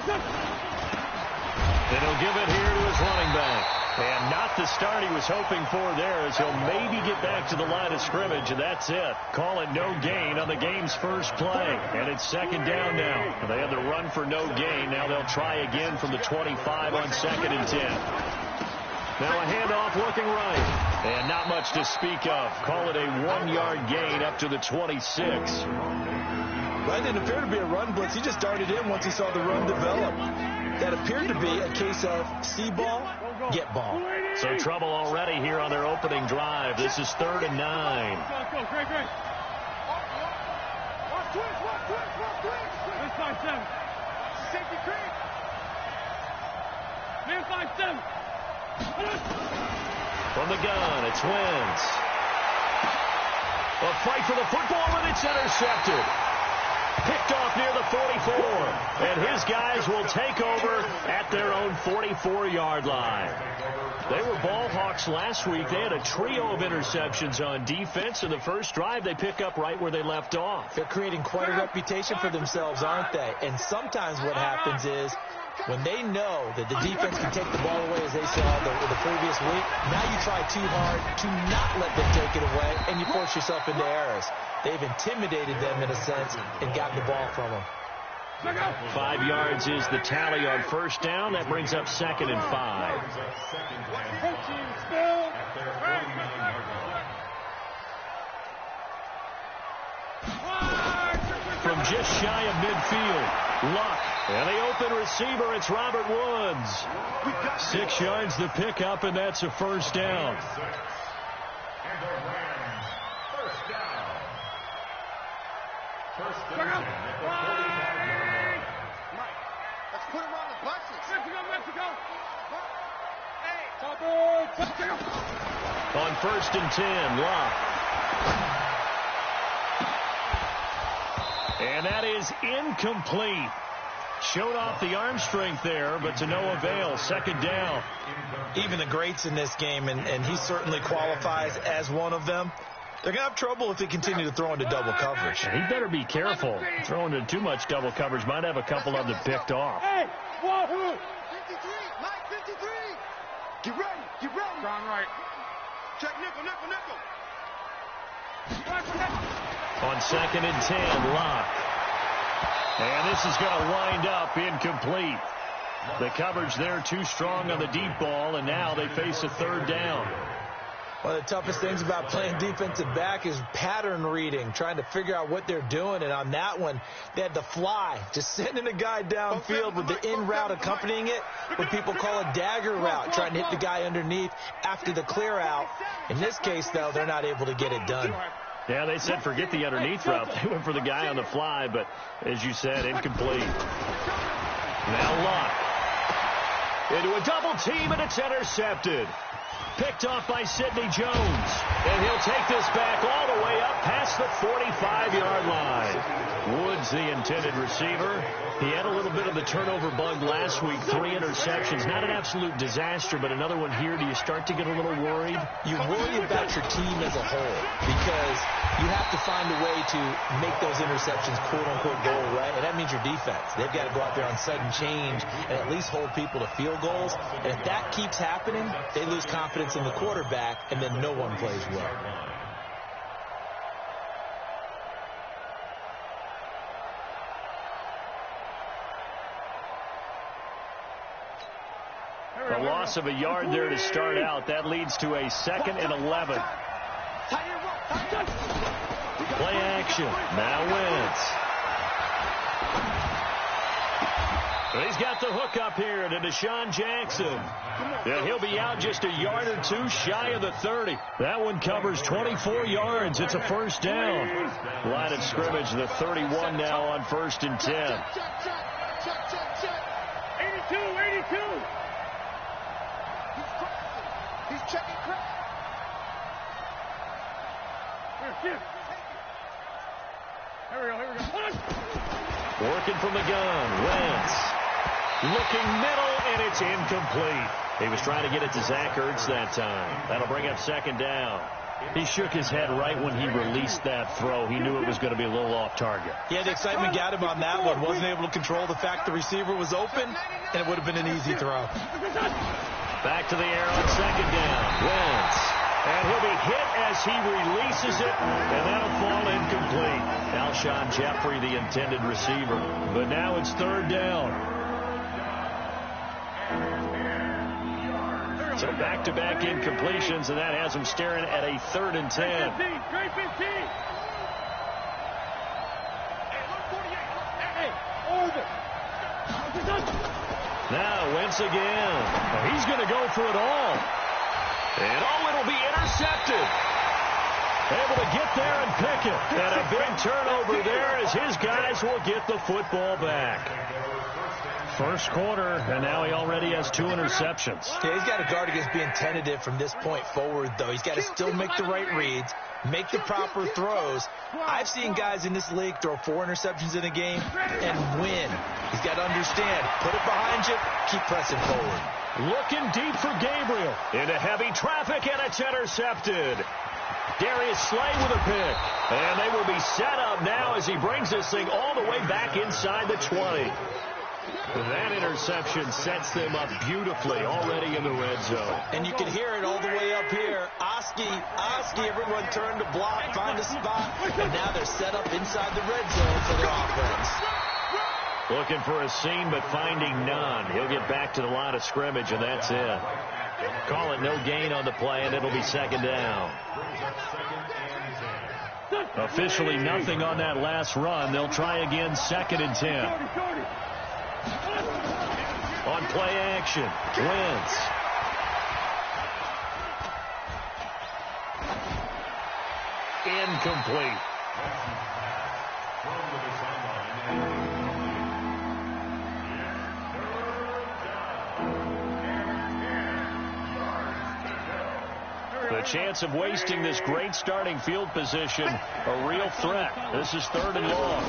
And he'll give it here to his running back. And not the start he was hoping for there, as he'll maybe get back to the line of scrimmage, and that's it. Call it no gain on the game's first play. And it's second down now. They had the run for no gain. Now they'll try again from the 25 on 2nd and 10. Now a handoff looking right. And not much to speak of. Call it a 1-yard gain up to the 26. That didn't appear to be a run blitz. He just darted in once he saw the run develop. That appeared to be a case of see ball, get ball. So trouble already here on their opening drive. This is 3rd and 9. Go, great. Man 5-7. Safety creep. Man 5-7. From the gun, it's Wentz. A fight for the football, and it's intercepted. Picked off near the 44. And his guys will take over at their own 44-yard line. They were ball hawks last week. They had a trio of interceptions on defense. In the first drive, they pick up right where they left off. They're creating quite a reputation for themselves, aren't they? And sometimes what happens is when they know that the defense can take the ball away, as they saw the previous week, now you try too hard to not let them take it away, and you force yourself into errors. They've intimidated them in a sense and gotten the ball from them. 5 yards is the tally on first down. That brings up 2nd and 5. From just shy of midfield, Luck. And the open receiver, it's Robert Woods. 6 yards the pickup, and that's a first down. Let's put him on the buses. Mexico. On 1st and 10, Luck. And that is incomplete. Showed off the arm strength there, but to no avail. 2nd down. Even the greats in this game, and he certainly qualifies as one of them, they're going to have trouble if they continue to throw into double coverage. He better be careful. Throwing into too much double coverage might have a couple of them picked off. Hey, Wahoo! 53, Mike 53. Get ready. Gone right. Check nickel. On 2nd and 10, Lock. And this is going to wind up incomplete. The coverage there too strong on the deep ball, and now they face a 3rd down. One of the toughest things about playing defensive back is pattern reading, trying to figure out what they're doing. And on that one, they had the fly, just sending a guy downfield with the in route accompanying it, what people call a dagger route, trying to hit the guy underneath after the clear out. In this case, though, they're not able to get it done. Yeah, they said forget the underneath route. They went for the guy on the fly, but as you said, incomplete. Now Luck. Into a double team, and it's intercepted. Picked off by Sidney Jones. And he'll take this back all the way up past the 45-yard line. Woods, the intended receiver. He had a little bit of the turnover bug last week. 3 interceptions. Not an absolute disaster, but another one here. Do you start to get a little worried? You worry about your team as a whole because you have to find a way to make those interceptions quote-unquote goal, right? And that means your defense. They've got to go out there on sudden change and at least hold people to field goals. And if that keeps happening, they lose confidence in the quarterback, and then no one plays well. A loss of a yard there to start out. That leads to a 2nd and 11. Play action. Now Wentz. He's got the hook up here to Deshaun Jackson. And he'll be out just a yard or two shy of the 30. That one covers 24 yards. It's a first down. Line of scrimmage, the 31 now on 1st and 10. 82. He's checking crap. Here we go. Working from the gun. Wentz. Looking middle, and it's incomplete. He was trying to get it to Zach Ertz that time. That'll bring up 2nd down. He shook his head right when he released that throw. He knew it was going to be a little off target. Yeah, the excitement got him on that one. Wasn't able to control the fact the receiver was open, and it would have been an easy throw. Back to the air on second down. Wentz. And he'll be hit as he releases it, and that'll fall incomplete. Alshon Jeffrey, the intended receiver. But now it's third down. So back-to-back incompletions, and that has him staring at a 3rd and 10. Now Wentz again. He's going to go for it all. And it'll be intercepted. Able to get there and pick it. And a big turnover there as his guys will get the football back. First quarter, and now he already has 2 interceptions. Yeah, he's got to guard against being tentative from this point forward, though. He's got to still make the right reads, make the proper throws. I've seen guys in this league throw 4 interceptions in a game and win. He's got to understand, put it behind you, keep pressing forward. Looking deep for Gabriel. Into heavy traffic, and it's intercepted. Darius Slay with a pick. And they will be set up now as he brings this thing all the way back inside the 20. That interception sets them up beautifully already in the red zone. And you can hear it all the way up here. Oski, everyone turn to block, find a spot. And now they're set up inside the red zone for their offense. Looking for a seam, but finding none. He'll get back to the line of scrimmage, and that's it. Call it no gain on the play, and it'll be second down. Officially nothing on that last run. They'll try again, 2nd and 10. On play action, Wentz. Incomplete. The chance of wasting this great starting field position, a real threat. This is 3rd and long.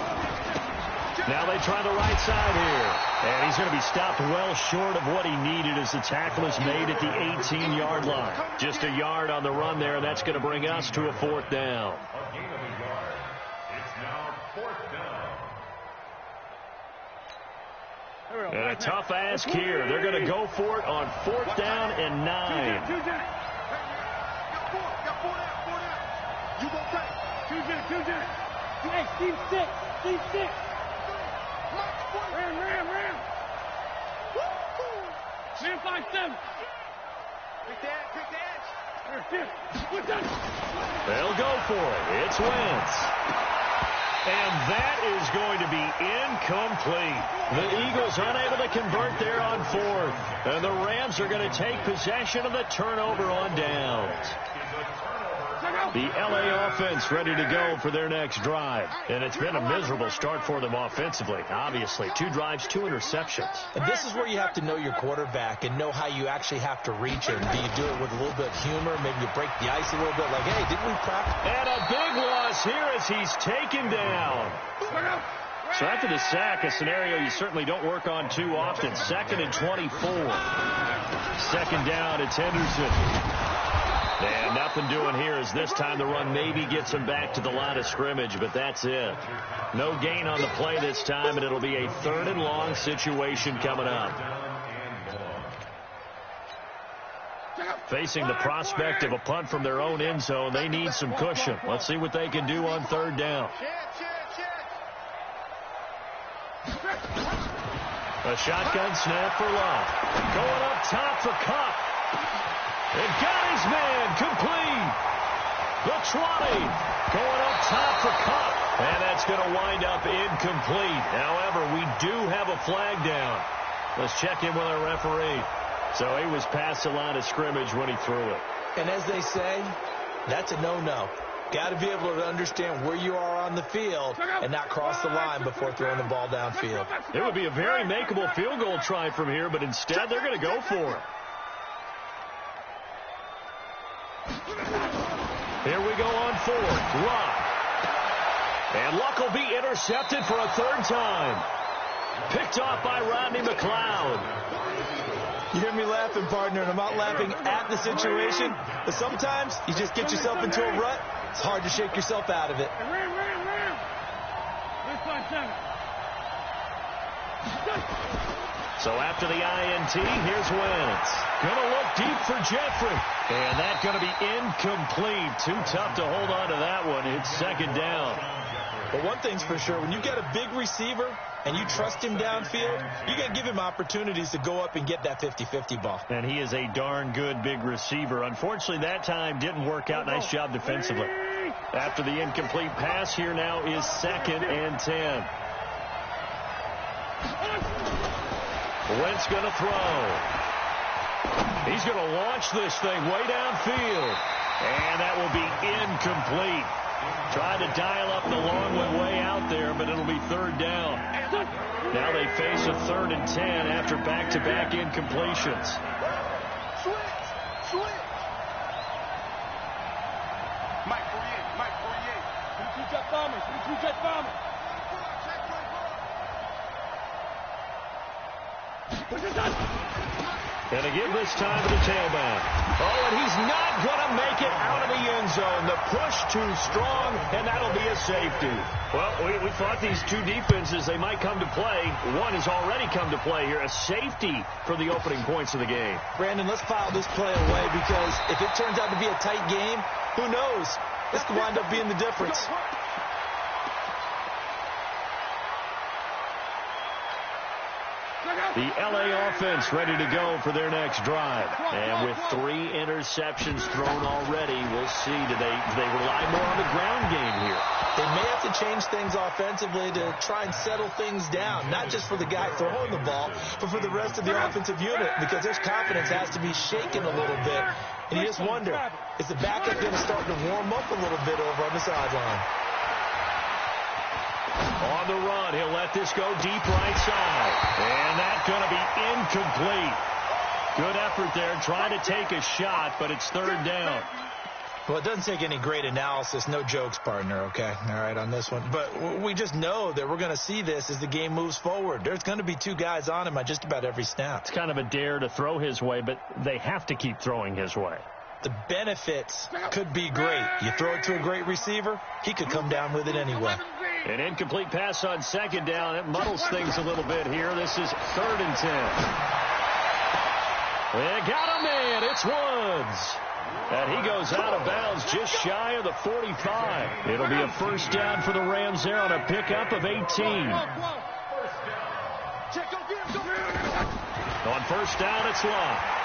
Now they try the right side here. And he's going to be stopped well short of what he needed as the tackle is made at the 18-yard line. Just a yard on the run there, and that's going to bring us to a 4th down. And a tough ask here. They're going to go for it on 4th down and 9. Team 6. Ram. Man 5-7. Quick dash. They'll go for it. It's Wentz. And that is going to be incomplete. The Eagles unable to convert there on 4th. And the Rams are going to take possession of the turnover on downs. The LA offense ready to go for their next drive. And it's been a miserable start for them offensively, obviously. 2 drives, 2 interceptions. And this is where you have to know your quarterback and know how you actually have to reach him. Do you do it with a little bit of humor? Maybe you break the ice a little bit like, hey, didn't we practice? And a big loss here as he's taken down. So after the sack, a scenario you certainly don't work on too often. 2nd and 24. 2nd down, it's Henderson. And nothing doing here as this time the run maybe gets him back to the line of scrimmage, but that's it. No gain on the play this time, and it'll be a 3rd and long situation coming up. Facing the prospect of a punt from their own end zone, they need some cushion. Let's see what they can do on 3rd down. A shotgun snap for Love. Going up top for Cup. And got his man complete. The 20 going up top for Cup. And that's going to wind up incomplete. However, we do have a flag down. Let's check in with our referee. So he was past the line of scrimmage when he threw it. And as they say, that's a no-no. Got to be able to understand where you are on the field and not cross the line before throwing the ball downfield. It would be a very makeable field goal try from here, but instead they're going to go for it. Here we go on 4th. Luck. And Luck will be intercepted for a 3rd time. Picked off by Rodney McLeod. You hear me laughing, partner, and I'm not laughing at the situation, but sometimes you just get yourself into a rut. It's hard to shake yourself out of it. So after the INT, here's Wentz. Going to look deep for Jeffrey. And that's going to be incomplete. Too tough to hold on to that one. It's second down. But one thing's for sure, when you got a big receiver and you trust him downfield, you got to give him opportunities to go up and get that 50-50 ball. And he is a darn good big receiver. Unfortunately, that time didn't work out. Nice job defensively. After the incomplete pass, here now is 2nd and 10. Wentz going to throw. He's going to launch this thing way downfield. And that will be incomplete. Tried to dial up the long one way out there, but it'll be 3rd down. Now they face a 3rd and 10 after back-to-back incompletions. Switch. Mike Fourier. Two jet bombers. And again this time to the tailback. Oh, and he's not going to make it out of the end zone. The push too strong, and that'll be a safety. Well, we thought these two defenses, they might come to play. One has already come to play here. A safety for the opening points of the game. Brandon, let's file this play away because if it turns out to be a tight game, who knows? This could wind up being the difference. The L.A. offense ready to go for their next drive. And with 3 interceptions thrown already, we'll see. Do they rely more on the ground game here? They may have to change things offensively to try and settle things down, not just for the guy throwing the ball, but for the rest of the offensive unit, because their confidence has to be shaken a little bit. And you just wonder, is the backup going to start to warm up a little bit over on the sideline? On the run, he'll let this go deep right side. And that's going to be incomplete. Good effort there, trying to take a shot, but it's 3rd down. Well, it doesn't take any great analysis. No jokes, partner, okay? All right, on this one. But we just know that we're going to see this as the game moves forward. There's going to be 2 guys on him on just about every snap. It's kind of a dare to throw his way, but they have to keep throwing his way. The benefits could be great. You throw it to a great receiver, he could come down with it anyway. An incomplete pass on 2nd down. It muddles things a little bit here. This is 3rd and 10. They got a man. It's Woods. And he goes out of bounds just shy of the 45. It'll be a 1st down for the Rams there on a pickup of 18. On 1st down, it's Locke.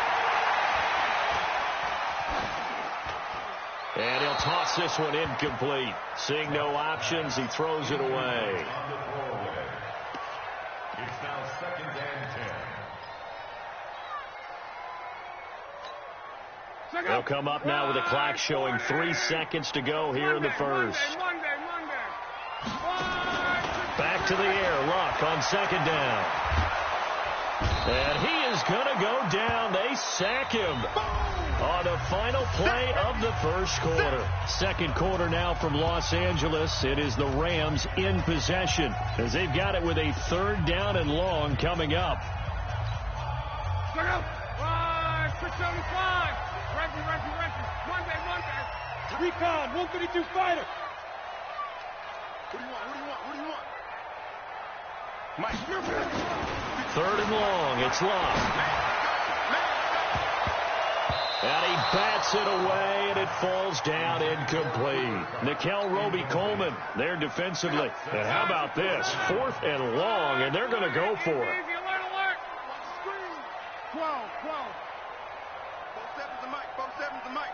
And he'll toss this one incomplete. Seeing no options, he throws it away. It's now 2nd and 10. They'll come up now with the clock showing 3 seconds to go here in the first. Back to the air. Luck on 2nd down. And he is going to go down. They sack him on the final play of the first quarter. 2nd quarter now from Los Angeles. It is the Rams in possession as they've got it with a 3rd down and long coming up. Recon, 152 fighter. What do you want? Mike. 3rd and long. It's Love. And he bats it away, and it falls down incomplete. Nickel Roby-Coleman there defensively. And how about this? 4th and long, and they're going to go for it. 12. 4-7's the mic. 4-7's the mic.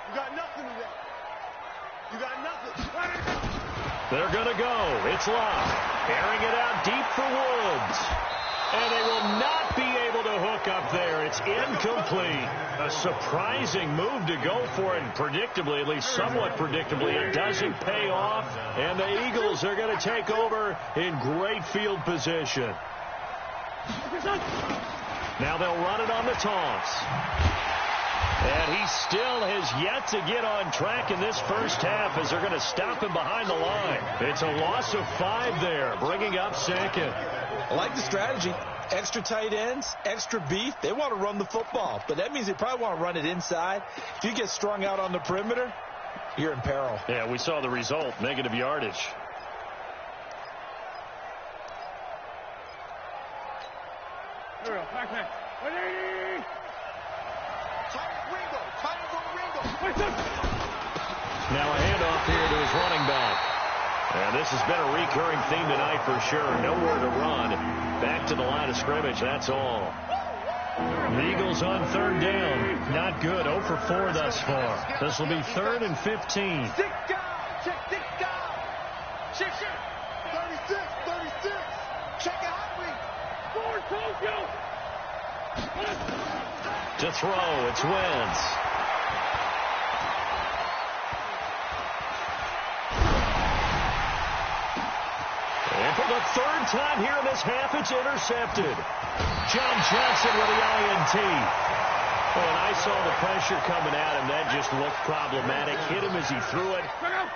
You got nothing today. You got nothing. They're going to go. It's Love. Airing it out deep for Woods. And they will not be able to hook up there. It's incomplete. A surprising move to go for it. And predictably, at least somewhat predictably, it doesn't pay off. And the Eagles are going to take over in great field position. Now they'll run it on the toss. And he still has yet to get on track in this first half as they're going to stop him behind the line. It's a loss of 5 there, bringing up second. I like the strategy. Extra tight ends, extra beef. They want to run the football, but that means they probably want to run it inside. If you get strung out on the perimeter, you're in peril. Yeah, we saw the result, negative yardage. Now a handoff here to his running back. And this has been a recurring theme tonight for sure. Nowhere to run. Back to the line of scrimmage, that's all. The Eagles on third down. Not good. 0 for 4 thus far. This will be 3rd and 15. 36, 36. Check it out, To throw, it's Wentz. And for the 3rd time here in this half, it's intercepted. John Johnson with the INT. Oh, and I saw the pressure coming at him. That just looked problematic. Hit him as he threw it,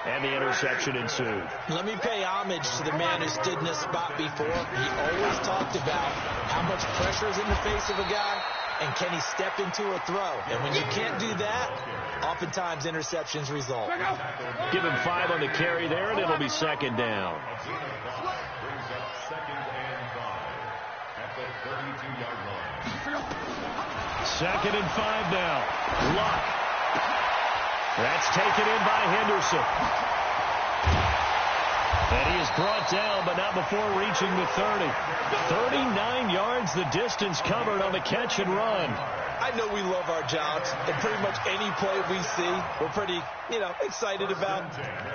and the interception ensued. Let me pay homage to the man who stood in this spot before. He always talked about how much pressure is in the face of a guy, and can he step into a throw? And when you can't do that, oftentimes interceptions result. Give him 5 on the carry there, and it'll be 2nd down. Second and 5 now. Luck. That's taken in by Henderson. And he is brought down, but not before reaching the 30. 39 yards the distance covered on the catch and run. I know we love our jobs, and pretty much any play we see, we're pretty, excited about.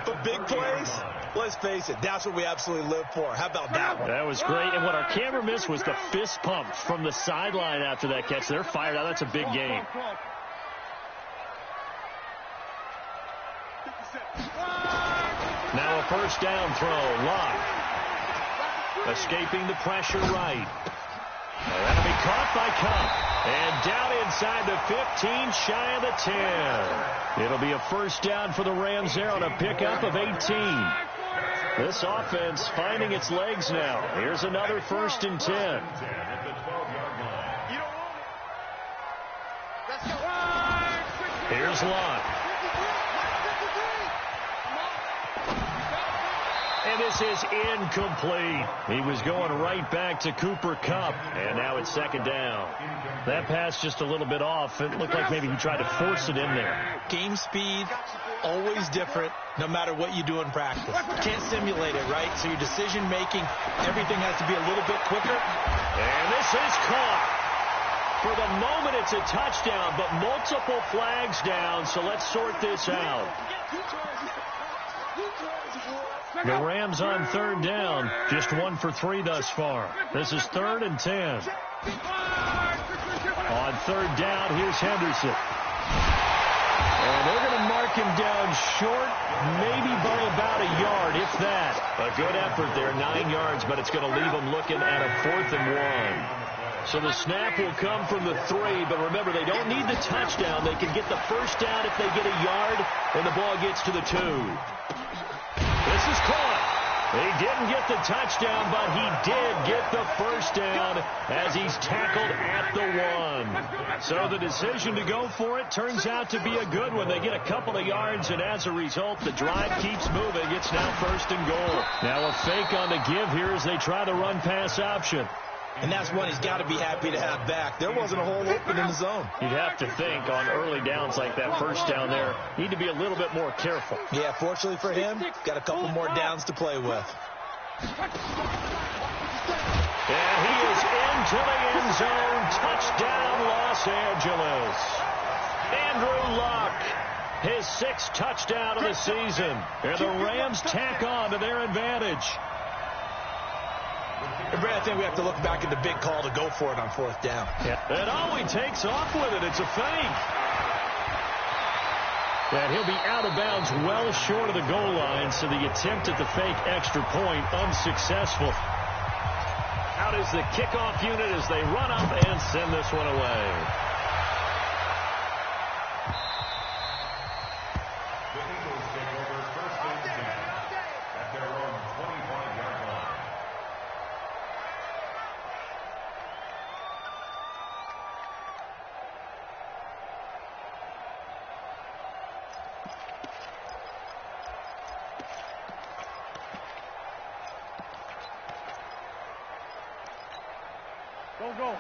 But big plays, let's face it, that's what we absolutely live for. How about that one? That was great, and what our camera missed was the fist pump from the sideline after that catch. They're fired out. That's a big game. Now a first down throw. Lock. Escaping the pressure right. That'll be caught by Cup. And down inside the 15, shy of the 10. It'll be a first down for the Rams there on a pickup of 18. This offense finding its legs now. Here's another 1st and 10. Here's Lott. And this is incomplete. He was going right back to Cooper Kupp. And now it's 2nd down. That pass just a little bit off. It looked like maybe he tried to force it in there. Game speed, always different, no matter what you do in practice. Can't simulate it, right? So your decision-making, everything has to be a little bit quicker. And this is caught. For the moment, it's a touchdown, but multiple flags down, so let's sort this out. The Rams on 3rd down, just 1 for 3 thus far. This is 3rd and 10. On 3rd down, here's Henderson. And they're going to mark him down short, maybe by about a yard, if that. A good effort there, 9 yards, but it's going to leave them looking at a 4th and 1. So the snap will come from the 3, but remember, they don't need the touchdown. They can get the first down if they get a yard, and the ball gets to the 2. This is caught. He didn't get the touchdown, but he did get the first down as he's tackled at the 1. So the decision to go for it turns out to be a good one. They get a couple of yards, and as a result, the drive keeps moving. It's now 1st and goal. Now a fake on the give here as they try the run-pass option. And that's one he's got to be happy to have back. There wasn't a hole open in the zone. You'd have to think on early downs like that, first down there, need to be a little bit more careful. Yeah, fortunately for him, got a couple more downs to play with. And he is into the end zone. Touchdown, Los Angeles. Andrew Luck, his 6th touchdown of the season. And the Rams tack on to their advantage. And Brad, I think we have to look back at the big call to go for it on 4th down. Yeah. And oh, he takes off with it. It's a fake. And he'll be out of bounds well short of the goal line, so the attempt at the fake extra point unsuccessful. Out is the the kickoff unit as they run up and send this one away. 4th and 1 Well,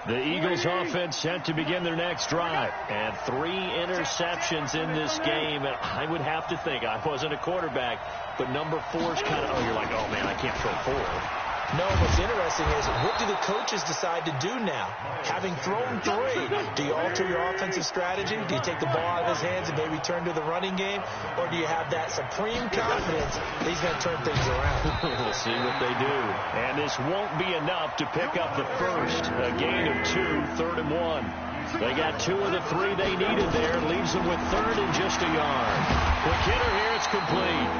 The Eagles offense set to begin their next drive. And 3 interceptions in this game. And I would have to think, I wasn't a quarterback, but number 4's kind of, you're like, oh, man, I can't throw 4. No, what's interesting is, what do the coaches decide to do now? Having thrown 3, do you alter your offensive strategy? Do you take the ball out of his hands and maybe turn to the running game? Or do you have that supreme confidence that he's going to turn things around? We'll see what they do. And this won't be enough to pick up the first. A gain of 2, 3rd and 1. They got 2 of the 3 they needed there. Leaves them with 3rd and just a yard. Quick hitter here. It's complete.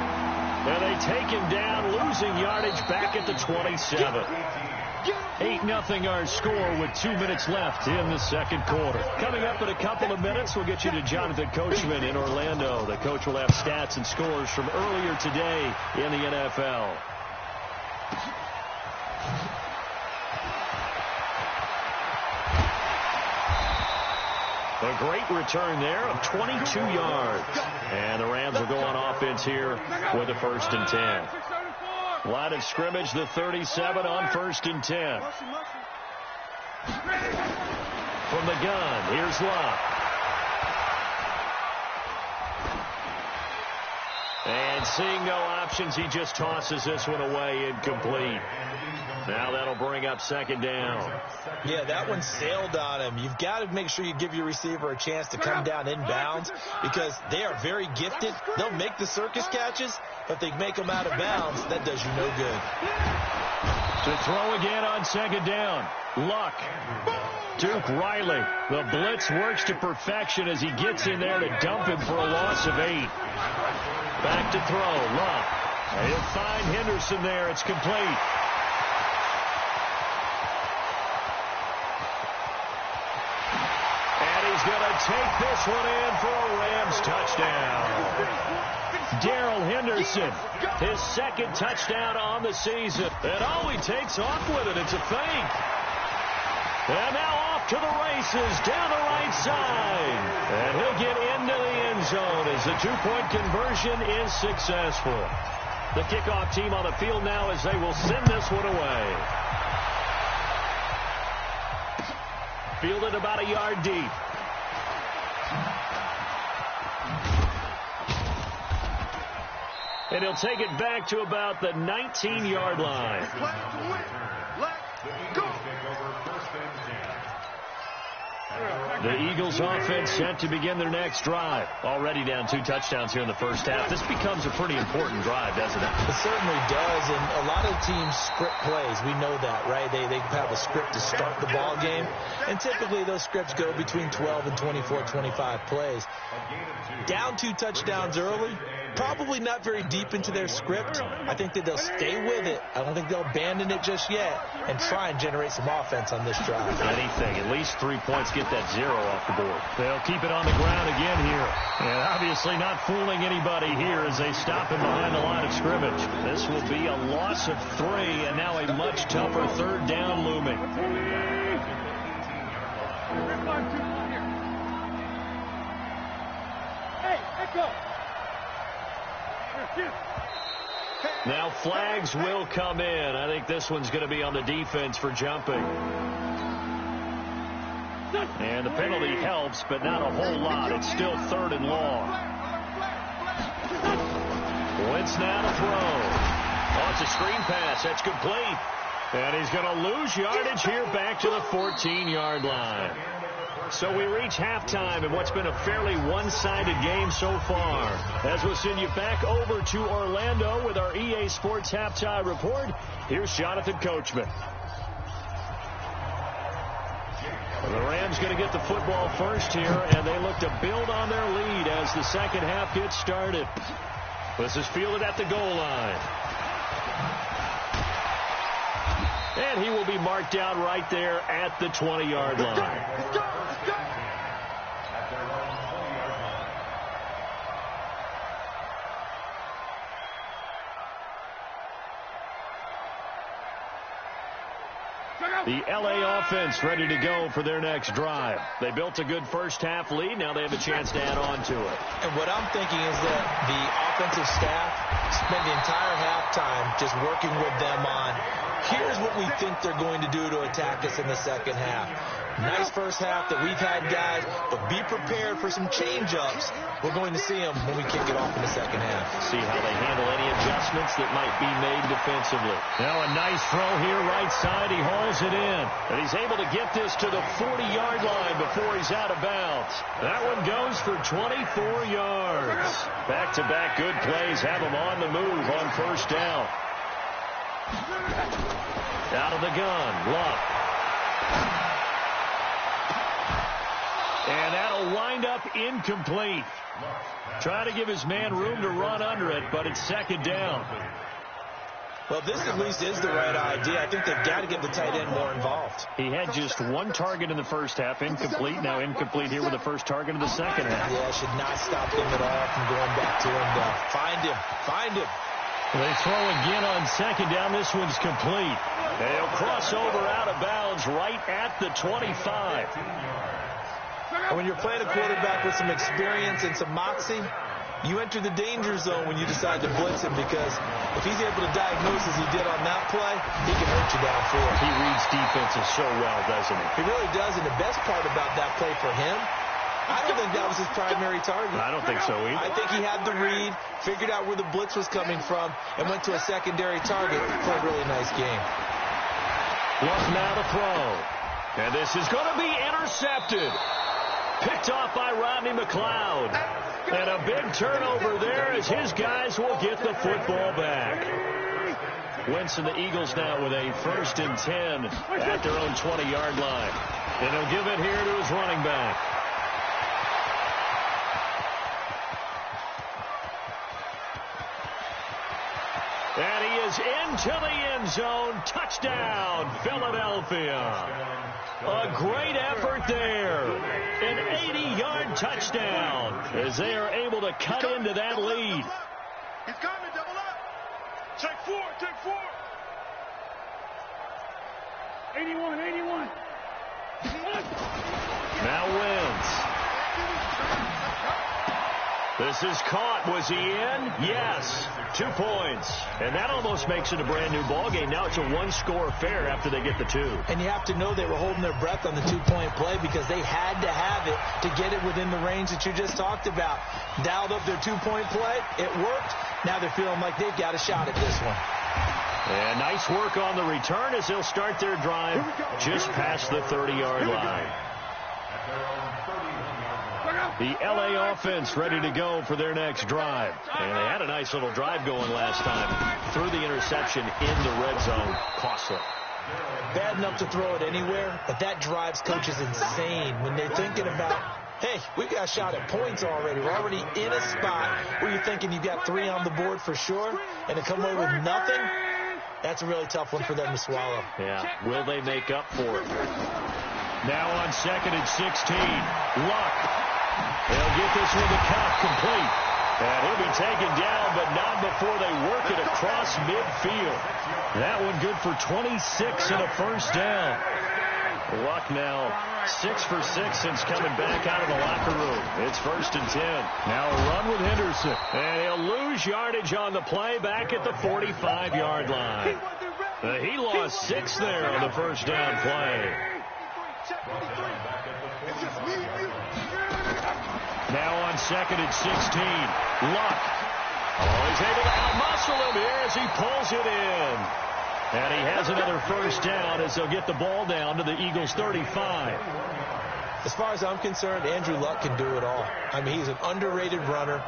And they take him down, losing yardage back at the 27. 8-0 our score with 2 minutes left in the second quarter. Coming up in a couple of minutes, we'll get you to Jonathan Coachman in Orlando. The coach will have stats and scores from earlier today in the NFL. A great return there of 22 yards. And the Rams will go on offense here with a 1st and 10. Line of scrimmage, the 37 on 1st and 10. From the gun, here's Luck. And seeing no options, he just tosses this one away, incomplete. Now that'll bring up 2nd down. Yeah, that one sailed on him. You've got to make sure you give your receiver a chance to come down inbounds because they are very gifted. They'll make the circus catches, but they make them out of bounds. That does you no good. To throw again on 2nd down. Luck. Duke Riley. The blitz works to perfection as he gets in there to dump him for a loss of 8. Back to throw. Luck. He'll find Henderson there. It's complete. Going to take this one in for a Rams touchdown. Darrell Henderson, his 2nd touchdown on the season. And all he takes off with it, it's a fake. And now off to the races down the right side. And he'll get into the end zone as the 2-point conversion is successful. The kickoff team on the field now as they will send this one away. Fielded about a yard deep. And he'll take it back to about the 19-yard line. The Eagles offense set to begin their next drive. Already down 2 touchdowns here in the first half. This becomes a pretty important drive, doesn't it? It certainly does, and a lot of teams script plays. We know that, right? They have a script to start the ball game, and typically those scripts go between 12 and 24, 25 plays. Down 2 touchdowns early, probably not very deep into their script. I think that they'll stay with it. I don't think they'll abandon it just yet and try and generate some offense on this drive. Anything, at least 3 points, get that 0 off the board. They'll keep it on the ground again here. And obviously not fooling anybody here as they stop him behind the line of scrimmage. This will be a loss of 3 and now a much tougher 3rd down looming. Now flags will come in. I think this one's going to be on the defense for jumping. And the penalty helps, but not a whole lot. It's still 3rd and long. Wentz now to throw. Oh, it's a screen pass. That's complete. And he's going to lose yardage here back to the 14-yard line. So we reach halftime in what's been a fairly one-sided game so far. As we'll send you back over to Orlando with our EA Sports Halftime Report, here's Jonathan Coachman. The Rams going to get the football first here, and they look to build on their lead as the second half gets started. This is fielded at the goal line. And he will be marked down right there at the 20-yard line. The LA offense ready to go for their next drive. They built a good first half lead. Now they have a chance to add on to it. And what I'm thinking is that the offensive staff spent the entire halftime just working with them on Here's what we think they're going to do to attack us in the second half. Nice first half that we've had, guys, but be prepared for some change-ups. We're going to see them when we kick it off in the second half. See how they handle any adjustments that might be made defensively. Now a nice throw here right side. He hauls it in. And he's able to get this to the 40-yard line before he's out of bounds. That one goes for 24 yards. Back-to-back good plays have him on the move on first down. Out of the gun, Luck. And that'll wind up incomplete. Trying to give his man room to run under it, but it's second down. Well, this at least is the right idea. I think they've got to get the tight end more involved. He had just one target in the first half, incomplete. Now incomplete here with the first target of the second half. Yeah, should not stop him at all from going back to him. Find him. Find him. They throw again on second down. This one's complete. They'll cross over out of bounds right at the 25. And when you're playing a quarterback with some experience and some moxie, you enter the danger zone when you decide to blitz him, because if he's able to diagnose as he did on that play, he can hurt you downfield. He reads defenses so well, doesn't he? He really does, and the best part about that play for him, I don't think that was his primary target. I don't think so either. I think he had the read, figured out where the blitz was coming from, and went to a secondary target for a really nice game. Luck now to throw. And this is going to be intercepted. Picked off by Rodney McLeod. And a big turnover there as his guys will get the football back. Wentz and the Eagles now with a 1st and 10 at their own 20-yard line. And he'll give it here to his running back. And he is into the end zone. Touchdown, Philadelphia. A great effort there. An 80-yard touchdown as they are able to cut into that lead. He's coming, double up. Check 4, check 4. 81. Now Wentz. This is caught. Was he in? Yes. 2 points. And that almost makes it a brand-new ballgame. Now it's a one-score affair after they get the 2. And you have to know they were holding their breath on the 2-point play because they had to have it to get it within the range that you just talked about. Dialed up their 2-point play. It worked. Now they're feeling like they've got a shot at this one. And nice work on the return as they'll start their drive just past the 30-yard line. The L.A. offense ready to go for their next drive. And they had a nice little drive going last time. Threw the interception in the red zone. Costly. Bad enough to throw it anywhere, but that drives coaches insane when they're thinking about, hey, we've got a shot at points already. We're already in a spot where you're thinking you've got 3 on the board for sure, and to come away with nothing, that's a really tough one for them to swallow. Yeah. Will they make up for it? Now on 2nd and 16. Luck. They'll get this with a cup complete. And he'll be taken down, but not before they work it across midfield. That one good for 26 and a first down. Luck now 6 for 6 since coming back out of the locker room. It's 1st and 10. Now a run with Henderson. And he'll lose yardage on the play back at the 45-yard line. He lost 6 there on the first down play. Now on 2nd and 16. Luck. Oh, he's able to outmuscle him here as he pulls it in. And he has another first down as they'll get the ball down to the Eagles' 35. As far as I'm concerned, Andrew Luck can do it all. I mean, he's an underrated runner.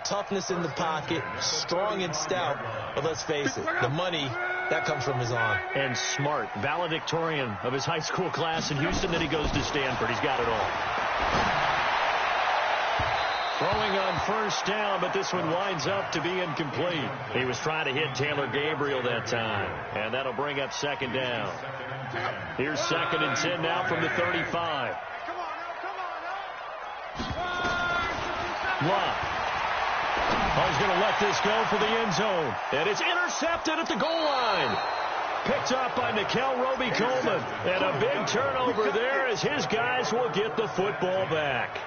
Toughness in the pocket, strong and stout. But let's face it, the money, that comes from his arm. And smart. Valedictorian of his high school class in Houston. Then he goes to Stanford. He's got it all. Throwing on first down, but this one winds up to be incomplete. He was trying to hit Taylor Gabriel that time, and that'll bring up 2nd down. Here's 2nd and 10 now from the 35. Luck. Oh, he's going to let this go for the end zone, and it's intercepted at the goal line. Picked up by Nickel Roby-Coleman, and a big turnover there as his guys will get the football back.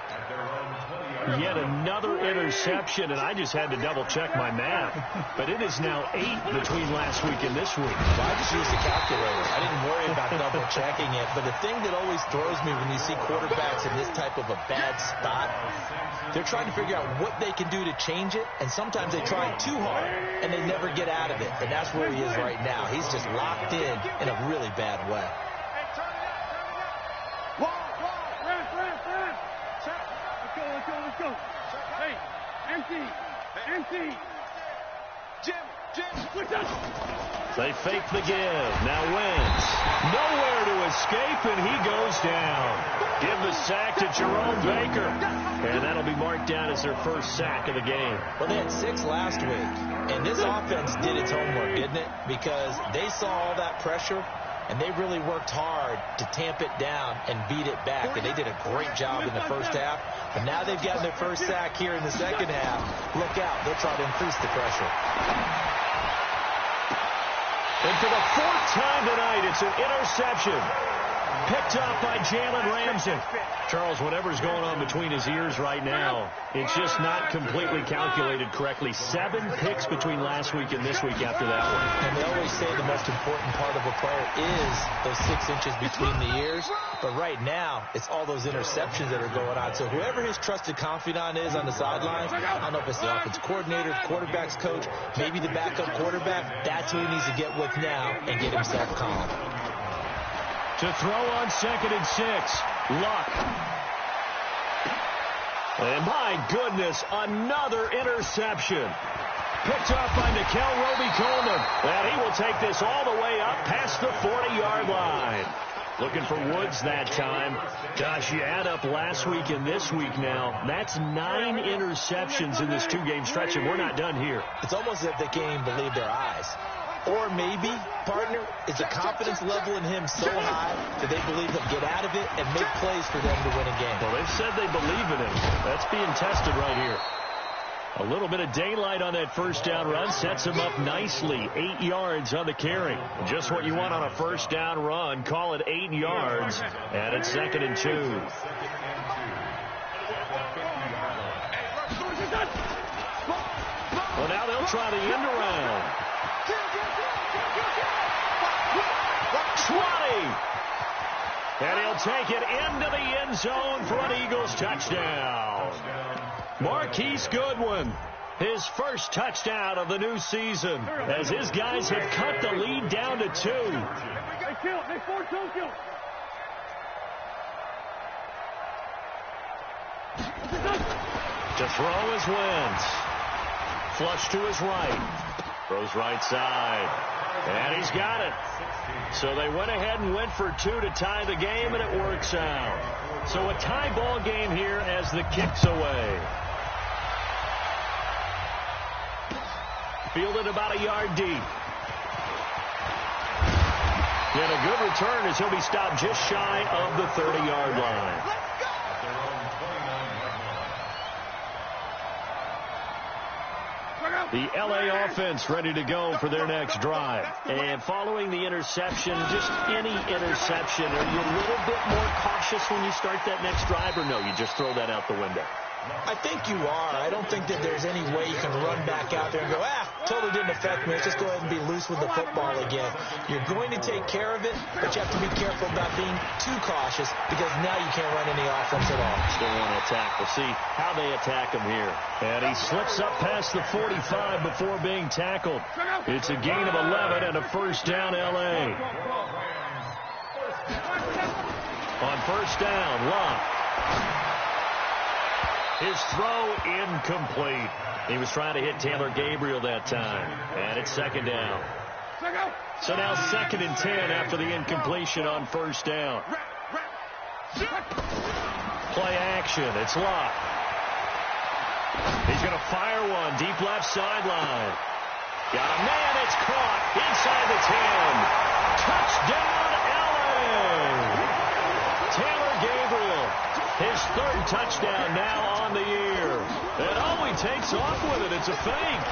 Yet another interception, and I just had to double-check my math. But it is now 8 between last week and this week. Well, I just used the calculator. I didn't worry about double-checking it. But the thing that always throws me when you see quarterbacks in this type of a bad spot, they're trying to figure out what they can do to change it, and sometimes they try too hard, and they never get out of it. And that's where he is right now. He's just locked in a really bad way. Let's go. Hey, empty. Jim. They fake the give. Now Wentz. Nowhere to escape, and he goes down. Give the sack to Jerome Baker. And that'll be marked down as their first sack of the game. Well, they had 6 last week. And this offense did its homework, didn't it? Because they saw all that pressure, and they really worked hard to tamp it down and beat it back. And they did a great job in the first half. But now they've gotten their first sack here in the second half. Look out. They'll try to increase the pressure. And for the 4th time tonight, it's an interception. Picked up by Jalen Ramsey. Charles, whatever's going on between his ears right now, it's just not completely calculated correctly. 7 picks between last week and this week after that one. And they always say the most important part of a player is those 6 inches between the ears. But right now, it's all those interceptions that are going on. So whoever his trusted confidant is on the sidelines, I don't know if it's the offensive coordinator, the quarterback's coach, maybe the backup quarterback, that's who he needs to get with now and get himself calm. To throw on 2nd and 6. Luck. And my goodness, another interception. Picked off by Nickel Roby-Coleman. And he will take this all the way up past the 40-yard line. Looking for Woods that time. Gosh, you add up last week and this week now. That's 9 interceptions in this 2-game stretch, and we're not done here. It's almost as if they can't even believe their eyes. Or maybe, partner, is the confidence level in him so high that they believe he'll get out of it and make plays for them to win a game. Well, they've said they believe in him. That's being tested right here. A little bit of daylight on that first down run sets him up nicely. 8 yards on the carry. Just what you want on a first down run. Call it 8 yards. And it's 2nd and 2. Well, now they'll try the end around. 20. And he'll take it into the end zone for an Eagles touchdown. Marquise Goodwin, his first touchdown of the new season, as his guys have cut the lead down to 2. To throw is Wentz. Flush to his right. Throws right side. And he's got it. So they went ahead and went for 2 to tie the game, and it works out. So a tie ball game here as the kick's away. Fielded about a yard deep. And a good return as he'll be stopped just shy of the 30-yard line. The L.A. offense ready to go for their next drive. And following the interception, just any interception, are you a little bit more cautious when you start that next drive, or no, you just throw that out the window? I think you are. I don't think that there's any way you can run back out there and go, totally didn't affect me. Let's just go ahead and be loose with the football again. You're going to take care of it, but you have to be careful about being too cautious because now you can't run any offense at all. Still want to attack. We'll see how they attack him here. And he slips up past the 45 before being tackled. It's a gain of 11 and a first down L.A. On first down, Luck. His throw incomplete. He was trying to hit Taylor Gabriel that time. And it's 2nd down. So now 2nd and 10 after the incompletion on first down. Play action. It's Luck. He's going to fire one deep left sideline. Got a man. It's caught inside the 10. Touchdown, L.A. Taylor Gabriel. His 3rd touchdown now on the year. And he takes off with it. It's a fake.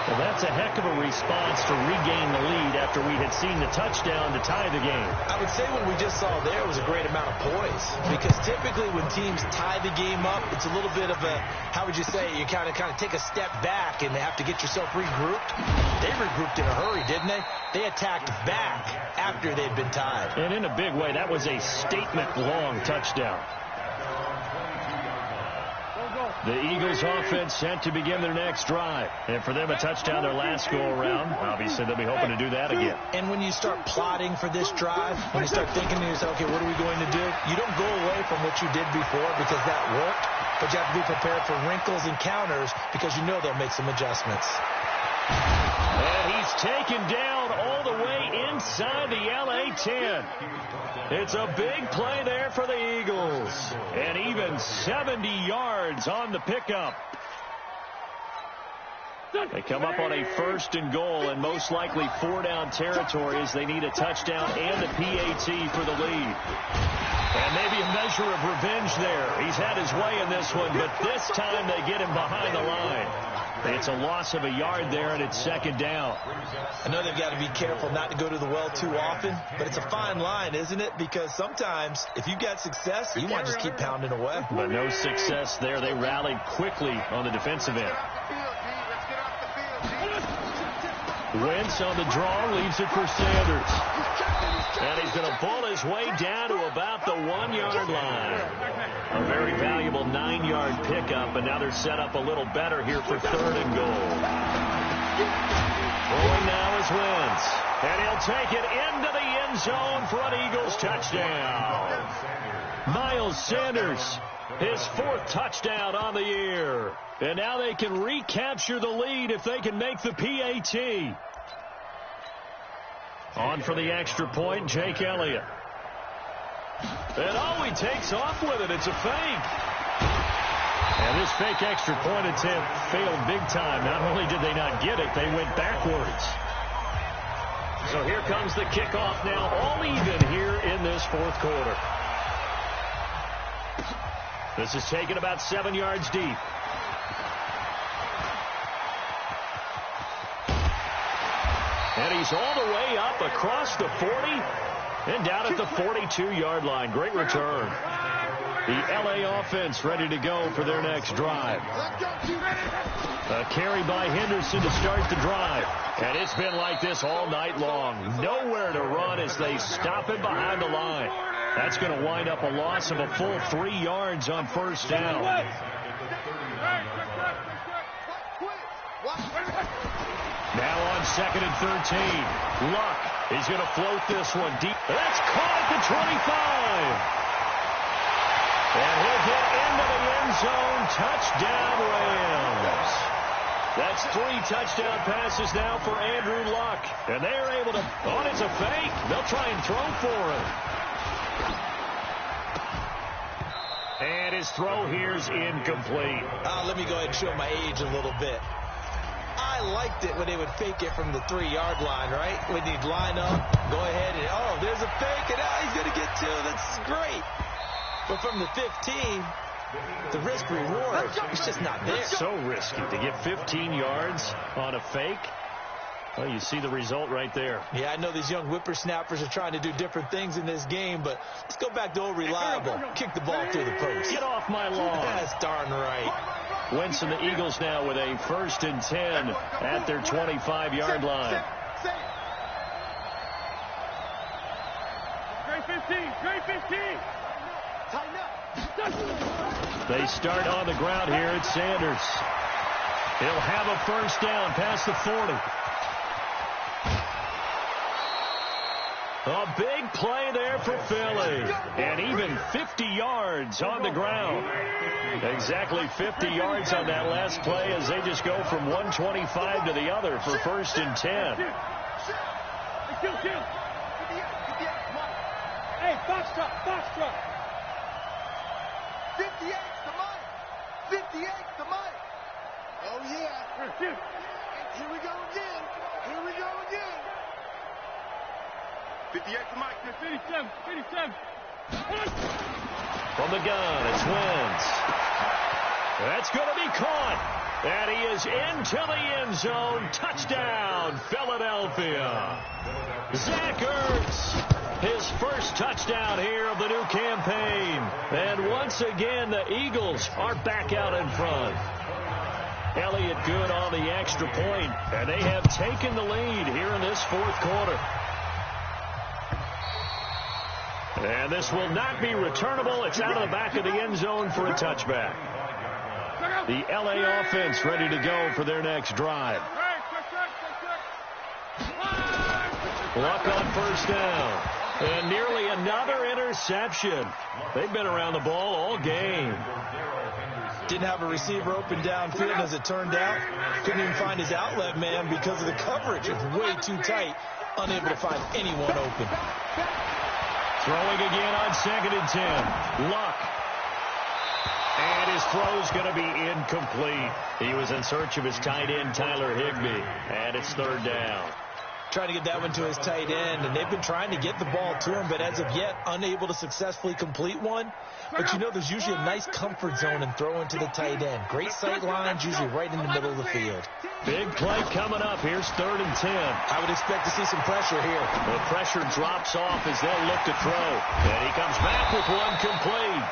Well, that's a heck of a response to regain the lead after we had seen the touchdown to tie the game. I would say what we just saw there was a great amount of poise, because typically when teams tie the game up, it's a little bit of a, how would you say, you kind of take a step back and have to get yourself regrouped. They regrouped in a hurry, didn't they? They attacked back after they'd been tied. And in a big way, that was a statement-long touchdown. The Eagles offense set to begin their next drive. And for them, a touchdown their last go-around. Obviously, they'll be hoping to do that again. And when you start plotting for this drive, when you start thinking to yourself, okay, what are we going to do? You don't go away from what you did before because that worked, but you have to be prepared for wrinkles and counters because you know they'll make some adjustments. And he's taken down all the way inside the LA 10. It's a big play there for the Eagles. And even 70 yards on the pickup. They come up on a 1st and goal, and most likely 4-down territory as they need a touchdown and a PAT for the lead. And maybe a measure of revenge there. He's had his way in this one, but this time they get him behind the line. It's a loss of a yard there, and it's 2nd down. I know they've got to be careful not to go to the well too often, but it's a fine line, isn't it? Because sometimes, if you've got success, you want to just keep pounding away. But no success there. They rallied quickly on the defensive end. Wentz on the draw, leaves it for Sanders. And he's going to pull his way down to about the 1-yard line. A very valuable 9-yard pickup, and now they're set up a little better here for 3rd and goal. Throwing now is Wentz. And he'll take it into the end zone for an Eagles touchdown. Miles Sanders, his 4th touchdown on the year. And now they can recapture the lead if they can make the PAT. On for the extra point, Jake Elliott. And he takes off with it. It's a fake. And this fake extra point attempt failed big time. Not only did they not get it, they went backwards. So here comes the kickoff now, all even here in this 4th quarter. This is taken about 7 yards deep. And he's all the way up across the 40 and down at the 42-yard line. Great return. The LA offense ready to go for their next drive. A carry by Henderson to start the drive. And it's been like this all night long. Nowhere to run as they stop him behind the line. That's going to wind up a loss of a full 3 yards on 1st down. Now on 2nd and 13. Luck is going to float this one deep. That's caught at the 25. And he'll get into the end zone. Touchdown, Rams. That's 3 touchdown passes now for Andrew Luck. And they're able to, it's a fake. They'll try and throw for him. And his throw here's incomplete. Let me go ahead and show my age a little bit. I liked it when they would fake it from the 3-yard line, right? When they'd line up, go ahead and, there's a fake, and he's going to get 2. That's great. But from the 15, the risk-reward, it's just not there. It's so risky to get 15 yards on a fake. Well, you see the result right there. Yeah, I know these young whippersnappers are trying to do different things in this game, but let's go back to old reliable. Kick the ball through the post. Get off my lawn. That's darn right. Wentz and the Eagles now with a 1st and 10 at their 25-yard line. Great 15. Tighten up. They start on the ground here at Sanders. He'll have a 1st down past the 40. A big play there for Philly. And even 50 yards on the ground. Exactly 50 yards on that last play as they just go from 125 to the other for 1st and 10. Hey, box truck. 58's the mic. 58's the mic. Oh, yeah. Here we go again. 58's the mic. 57. From the gun, it's Wentz. That's going to be caught. And he is into the end zone. Touchdown, Philadelphia. Zach Ertz, his first touchdown here of the new campaign. And once again, the Eagles are back out in front. Elliott good on the extra point, and they have taken the lead here in this fourth quarter. And this will not be returnable. It's out of the back of the end zone for a touchback. The LA offense ready to go for their next drive. Luck on first down. And nearly another interception. They've been around the ball all game. Didn't have a receiver open downfield as it turned out. Couldn't even find his outlet man because of the coverage. It's way too tight. Unable to find anyone open. Throwing again on 2nd and 10. Luck. And his throw's going to be incomplete. He was in search of his tight end, Tyler Higbee. And it's 3rd down. Trying to get that one to his tight end, and they've been trying to get the ball to him, but as of yet, unable to successfully complete one. But you know, there's usually a nice comfort zone in throwing to the tight end. Great sight lines, usually right in the middle of the field. Big play coming up. Here's 3rd and 10. I would expect to see some pressure here. The pressure drops off as they'll look to throw. And he comes back with one complete.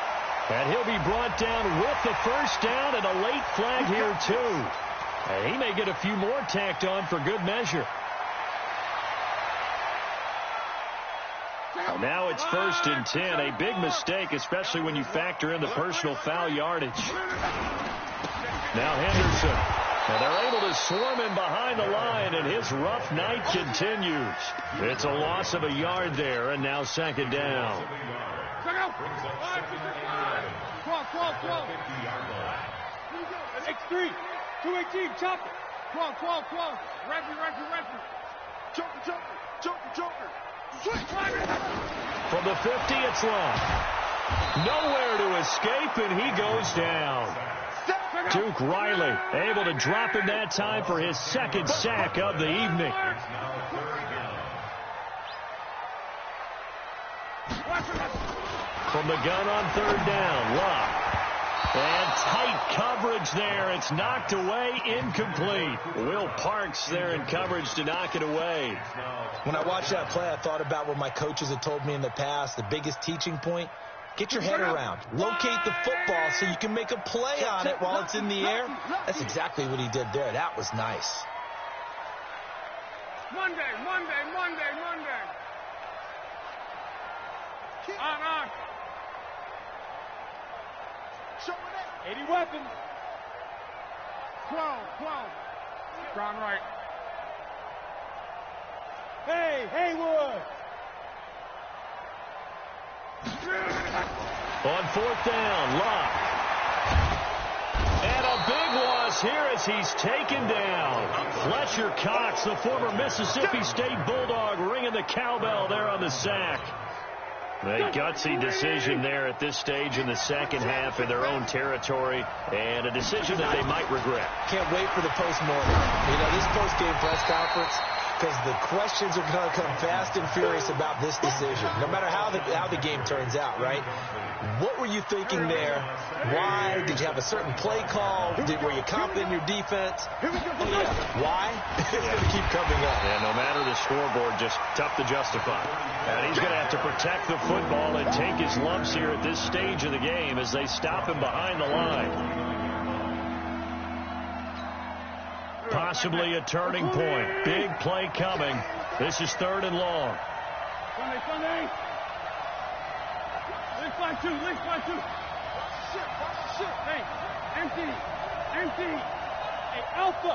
And he'll be brought down with the first down and a late flag here, too. And he may get a few more tacked on for good measure. Now it's 1st and 10. A big mistake, especially when you factor in the personal foul yardage. Now Henderson. And they're able to swarm him behind the line, and his rough night continues. It's a loss of a yard there, and now 2nd down. 12. X3. 218. Chop it. 12. Referee. Joker. From the 50, it's Long. Nowhere to escape, and he goes down. Duke Riley able to drop him that time for his 2nd sack of the evening. From the gun on 3rd down, Luck. And tight coverage there. It's knocked away, incomplete. Will Parks there in coverage to knock it away. When I watched that play, I thought about what my coaches had told me in the past. The biggest teaching point, get your head around. Locate the football so you can make a play on it while it's in the air. That's exactly what he did there. That was nice. Monday. On. 80 weapons. 12. Ground right. Hey, Haywood. On 4th down, Luck. And a big loss here as he's taken down. Fletcher Cox, the former Mississippi State Bulldog, ringing the cowbell there on the sack. A gutsy decision there at this stage in the second half in their own territory, and a decision that they might regret. Can't wait for the postmortem. You know, this post-game press conference, because the questions are going to come fast and furious about this decision, no matter how the game turns out, right? What were you thinking there? Why? Did you have a certain play call? Were you confident in your defense? Oh, yeah. Why? It's going to keep coming up. Yeah, no matter the scoreboard, just tough to justify. And he's going to have to protect the football and take his lumps here at this stage of the game as they stop him behind the line. Possibly a turning point. Big play coming. This is 3rd and long. Sunday. Link fly two. Shit. Hey, empty. Hey, Alpha.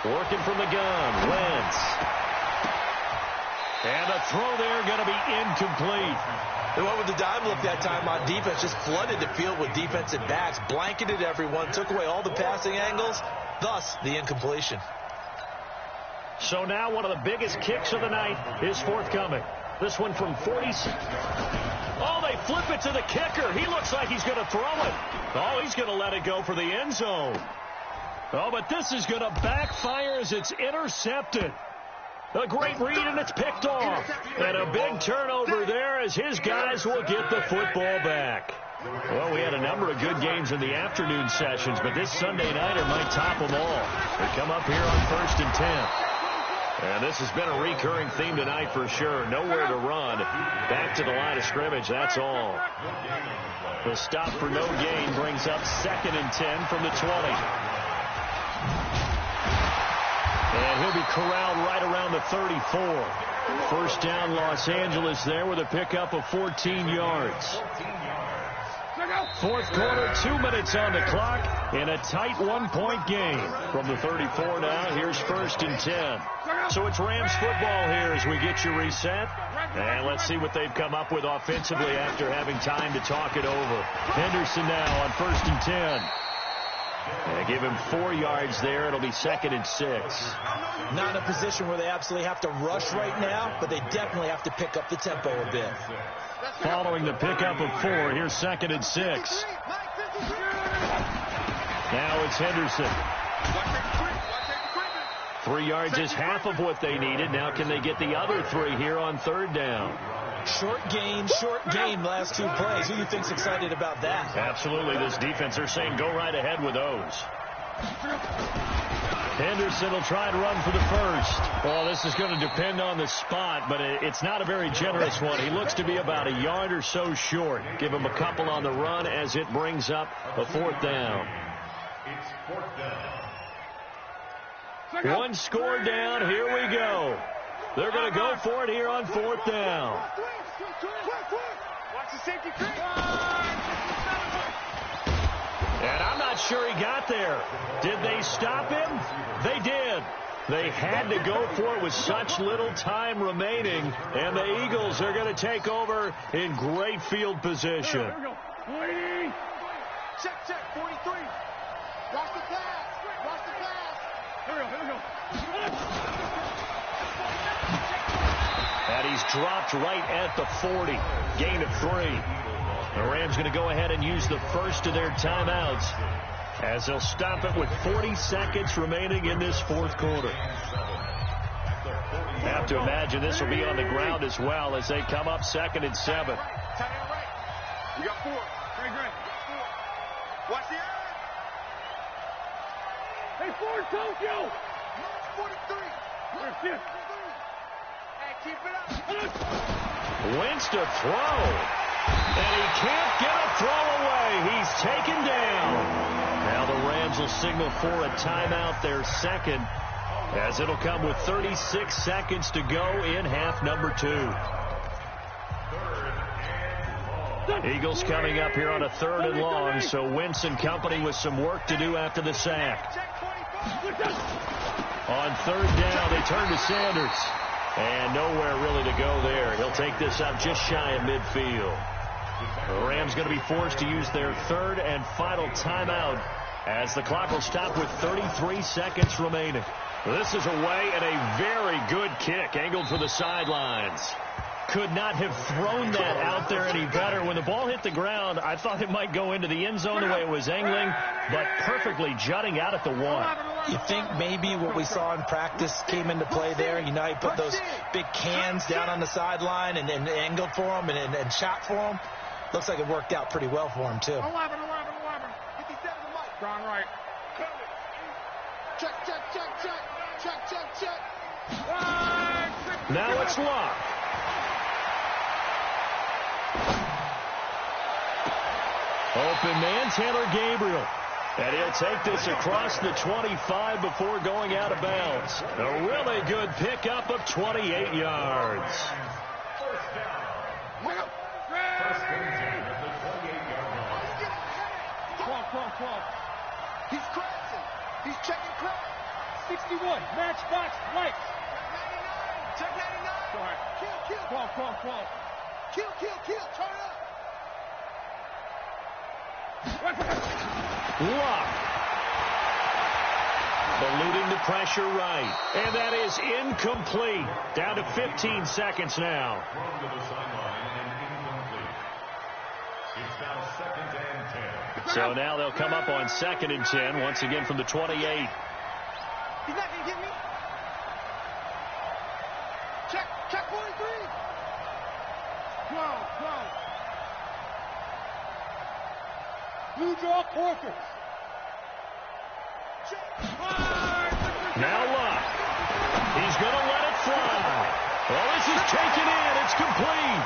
Working from the gun. Wentz. And a throw there going to be incomplete. And what with the dime look that time on defense, just flooded the field with defensive backs, blanketed everyone, took away all the passing angles, thus the incompletion. So now one of the biggest kicks of the night is forthcoming. This one from 40. Oh, they flip it to the kicker. He looks like he's going to throw it. Oh, he's going to let it go for the end zone. Oh, but this is going to backfire as it's intercepted. A great read, and it's picked off. And a big turnover there as his guys will get the football back. Well, we had a number of good games in the afternoon sessions, but this Sunday nighter might top them all. They come up here on 1st and 10. And this has been a recurring theme tonight for sure. Nowhere to run. Back to the line of scrimmage, that's all. The stop for no gain brings up 2nd and 10 from the 20. And he'll be corralled right around the 34. First down, Los Angeles there with a pickup of 14 yards. Fourth quarter, 2 minutes on the clock in a tight one-point game. From the 34 now, here's 1st and 10. So it's Rams football here as we get you reset. And let's see what they've come up with offensively after having time to talk it over. Henderson now on 1st and 10. And give him 4 yards there. It'll be 2nd and 6. Not in a position where they absolutely have to rush right now, but they definitely have to pick up the tempo a bit. Following the pickup of 4, here's 2nd and 6. Now it's Henderson. 3 yards is half of what they needed. Now can they get the other 3 here on 3rd down? Short game, last 2 plays. Who do you think's excited about that? Absolutely. This defense, they're saying go right ahead with those. Henderson will try and run for the first. Well, this is going to depend on the spot, but it's not a very generous one. He looks to be about a yard or so short. Give him a couple on the run as it brings up a 4th down. It's 4th down. One score down. Here we go. They're going to go for it here on 4th down. Watch the safety creep. And I'm not sure he got there. Did they stop him? They did. They had to go for it with such little time remaining. And the Eagles are going to take over in great field position. Here we go. Check, 43. Watch the pass. Here we go. And he's dropped right at the 40. Gain of 3. The Rams going to go ahead and use the first of their timeouts as they'll stop it with 40 seconds remaining in this 4th quarter. Have to imagine this will be on the ground as well as they come up 2nd and 7. We got 4. Great. Watch the eye. Hey, 4 Tokyo. 43. Hey, keep it up. Wentz to throw. And he can't get a throw away. He's taken down. Now the Rams will signal for a timeout, their 2nd, as it'll come with 36 seconds to go in half number 2. Eagles coming up here on a 3rd and long, so Wentz and company with some work to do after the sack. On 3rd down, they turn to Sanders. And nowhere really to go there. He'll take this up just shy of midfield. The Rams going to be forced to use their 3rd and final timeout as the clock will stop with 33 seconds remaining. This is away and a very good kick angled for the sidelines. Could not have thrown that out there any better. When the ball hit the ground, I thought it might go into the end zone the way it was angling, but perfectly jutting out at the 1. You think maybe what we saw in practice came into play there? You know, he put those big cans down on the sideline and angled for him and shot for him. Looks like it worked out pretty well for him, too. 11. 57 to Mike. Strong right. Check. Now it's Locke. Open man, Taylor Gabriel. And he'll take this across the 25 before going out of bounds. A really good pickup of 28 yards. He's crossing. He's checking cross. 61. Matchbox right. Check 99. Go ahead. Kill. Kill. Turn up. Locke. Eluding the pressure right. And that is incomplete. Down to 15 seconds now. So now they'll come up on 2nd and 10, once again from the 28. He's not going to get me. Check 43. 12. Blue draw quarter. Now Luck. He's going to let it fly. Well, this is taken in. It's complete.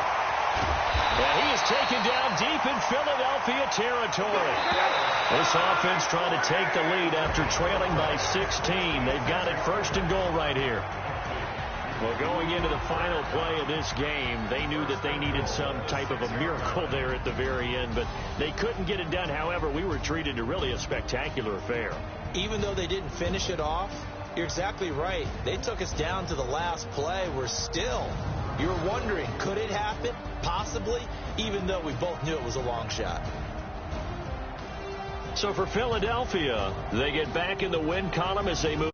And he is taken down deep in Philadelphia territory. This offense trying to take the lead after trailing by 16. They've got it first and goal right here. Well, going into the final play of this game, they knew that they needed some type of a miracle there at the very end, but they couldn't get it done. However, we were treated to really a spectacular affair. Even though they didn't finish it off, you're exactly right. They took us down to the last play. You're wondering, could it happen? Possibly, even though we both knew it was a long shot. So for Philadelphia, they get back in the win column as they move.